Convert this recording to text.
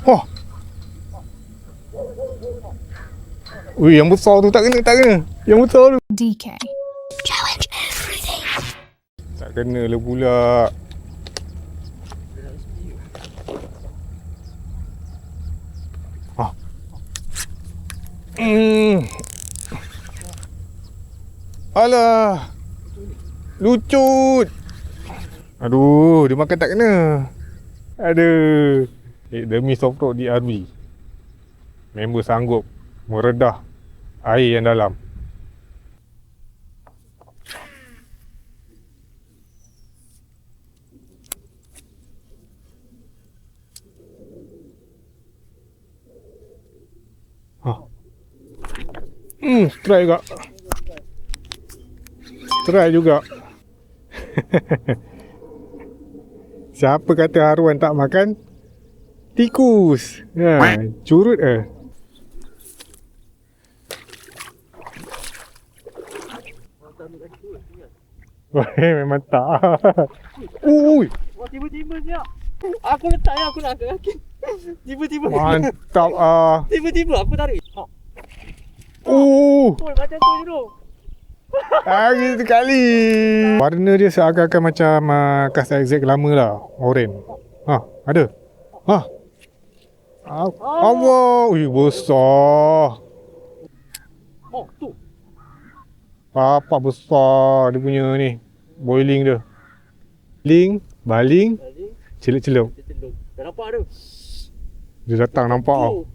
Oh. Ui, yang besar tu tak kena. Yang besar tu. DK. Challenge everything. Tak kena lah pula. Ah. Alah. Lucut. Aduh, dia makan tak kena. Aduh. Demi soft rock DRB. Member sanggup meredah air yang dalam. Try juga. Try juga. Siapa kata haruan tak makan? Tikus. Curut memang tak. Ui. Wah, tiba-tiba siap. Aku letak yang aku nak angkat kaki. Tiba-tiba. Mantap Tiba-tiba aku tarik. Oh, Macam tu je tu. lagi sekali. Warna dia seakan-akan macam kas exact lama lah. Oren. Ada. Allah. Ui, besar. Oh, tu. Apa besar dia punya ni. Boiling dia. Baling. Celup-celup. Dah nampak tu. Dia datang nampak.